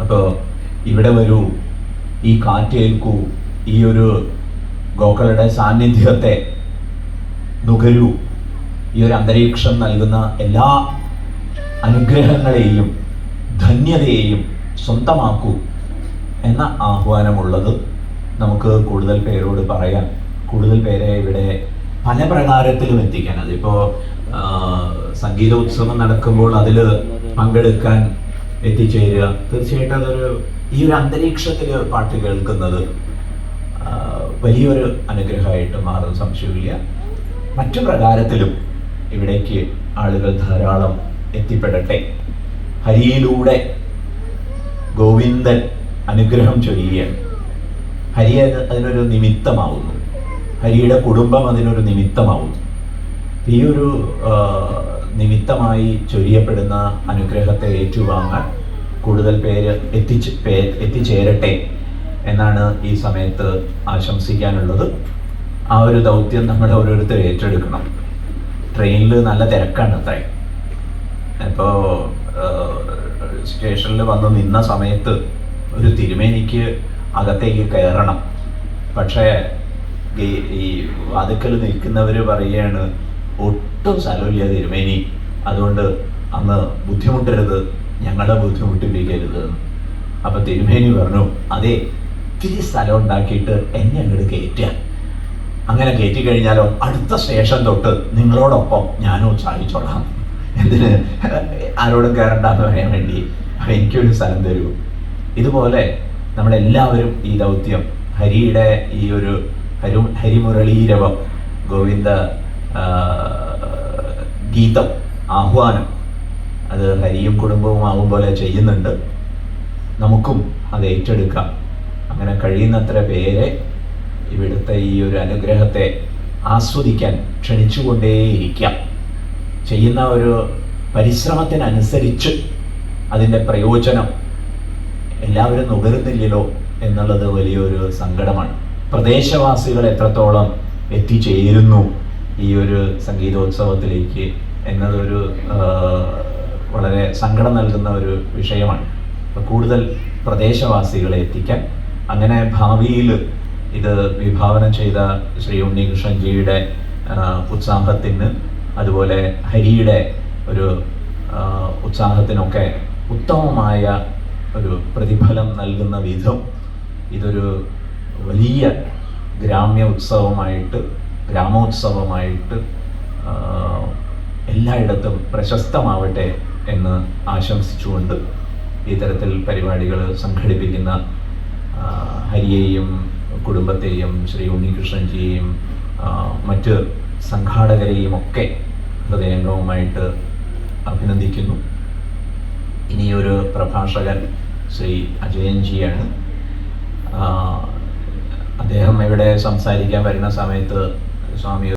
അപ്പോൾ ഇവിടെ വരൂ, ഈ കാറ്റേൽക്കൂ, ഈ ഒരു ഗോക്കളുടെ സാന്നിധ്യത്തെ നുകരൂ, ഈ ഒരു അന്തരീക്ഷം നൽകുന്ന എല്ലാ അനുഗ്രഹങ്ങളെയും ധന്യതയെയും സ്വന്തമാക്കൂ എന്ന ആഹ്വാനമുള്ളത് നമുക്ക് കൂടുതൽ പേരോട് പറയാം, കൂടുതൽ പേരെ ഇവിടെ പല പ്രകാരത്തിലും എത്തിക്കാൻ. അതിപ്പോൾ സംഗീതോത്സവം നടക്കുമ്പോൾ അതിൽ പങ്കെടുക്കാൻ എത്തിച്ചേരുക, തീർച്ചയായിട്ടും അതൊരു ഈ ഒരു അന്തരീക്ഷത്തിൽ പാട്ട് കേൾക്കുന്നത് വലിയൊരു അനുഗ്രഹമായിട്ട് മാറും, സംശയമില്ല. മറ്റു പ്രകാരത്തിലും ഇവിടേക്ക് ആളുകൾ ധാരാളം എത്തിപ്പെടട്ടെ. ഹരിയിലൂടെ ഗോവിന്ദൻ അനുഗ്രഹം ചൊരിയുകയാണ്. ഹരി അതിനൊരു നിമിത്തമാവുന്നു, ഹരിയുടെ കുടുംബം അതിനൊരു നിമിത്തമാവുന്നു. ഈ ഒരു നിമിത്തമായി ചൊരിയപ്പെടുന്ന അനുഗ്രഹത്തെ ഏറ്റുവാങ്ങാൻ കൂടുതൽ പേര് എത്തിച്ചേരട്ടെ എന്നാണ് ഈ സമയത്ത് ആശംസിക്കാനുള്ളത്. ആ ഒരു ദൗത്യം നമ്മൾ ഓരോരുത്തർ ഏറ്റെടുക്കണം. ട്രെയിനിൽ നല്ല തിരക്കാണ് അത്രേ. ഇപ്പോൾ സ്റ്റേഷനിൽ വന്ന് നിന്ന സമയത്ത് ഒരു തിരുമേനിക്ക് അകത്തേക്ക് കയറണം. പക്ഷേ ഈ വാതിക്കൽ നിൽക്കുന്നവർ പറയുകയാണ്, ഒട്ടും സ്ഥലമില്ല തിരുമേനി, അതുകൊണ്ട് അന്ന് ബുദ്ധിമുട്ടരുത്, ഞങ്ങളെ ബുദ്ധിമുട്ടിപ്പിക്കരുത്. അപ്പം തിരുമേനി പറഞ്ഞു, അതെ, ഇത്തിരി സ്ഥലം ഉണ്ടാക്കിയിട്ട് എന്നെ അങ്ങോട്ട് കയറ്റുക. അങ്ങനെ കയറ്റി കഴിഞ്ഞാലോ അടുത്ത സ്റ്റേഷൻ തൊട്ട് നിങ്ങളോടൊപ്പം ഞാനും ഉത്സാഹിച്ചോളാം. എന്തിന് ആരോടും കയറണ്ടെന്ന് പറയാൻ വേണ്ടി എനിക്കൊരു സ്ഥലം തരൂ. ഇതുപോലെ നമ്മളെല്ലാവരും ഈ ദൗത്യം, ഹരിയുടെ ഈ ഒരു ഹരിമുരളീരവം, ഗോവിന്ദ ഗീതം, ആഹ്വാനം, അത് ഹരിയും കുടുംബവും ആവും പോലെ ചെയ്യുന്നുണ്ട്. നമുക്കും അത് ഏറ്റെടുക്കാം. അങ്ങനെ കഴിയുന്നത്ര പേരെ ഇവിടുത്തെ ഈ ഒരു അനുഗ്രഹത്തെ ആസ്വദിക്കാൻ ക്ഷണിച്ചുകൊണ്ടേയിരിക്കാം. ചെയ്യുന്ന ഒരു പരിശ്രമത്തിനനുസരിച്ച് അതിൻ്റെ പ്രയോജനം എല്ലാവരും നുകരുന്നില്ലല്ലോ എന്നുള്ളത് വലിയൊരു സങ്കടമാണ്. പ്രദേശവാസികൾ എത്രത്തോളം എത്തിച്ചേരുന്നു ഈ ഒരു സംഗീതോത്സവത്തിലേക്ക് എന്നതൊരു വളരെ സങ്കടം നൽകുന്ന ഒരു വിഷയമാണ്. അപ്പോൾ കൂടുതൽ പ്രദേശവാസികളെ എത്തിക്കാൻ, അങ്ങനെ ഭാവിയിൽ ഇത് വിഭാവനം ചെയ്ത ശ്രീ ഉണ്ണികൃഷ്ണൻജിയുടെ ഉത്സാഹത്തിന്, അതുപോലെ ഹരിയുടെ ഒരു ഉത്സാഹത്തിനൊക്കെ ഉത്തമമായ ഒരു പ്രതിഫലം നൽകുന്ന വിധം ഇതൊരു വലിയ ഗ്രാമോത്സവമായിട്ട് എല്ലായിടത്തും പ്രശസ്തമാവട്ടെ എന്ന് ആശംസിച്ചുകൊണ്ട് ഇത്തരത്തിൽ പരിപാടികൾ സംഘടിപ്പിക്കുന്ന ഹരിയെയും കുടുംബത്തെയും ശ്രീ ഉണ്ണികൃഷ്ണൻജിയെയും മറ്റ് സംഘാടകരെയും ഒക്കെ ഹൃദയംഗവുമായിട്ട് അഭിനന്ദിക്കുന്നു. ഇനിയൊരു പ്രഭാഷകൻ ശ്രീ അജയൻജിയാണ്. അദ്ദേഹം ഇവിടെ സംസാരിക്കാൻ വരുന്ന സമയത്ത് സ്വാമി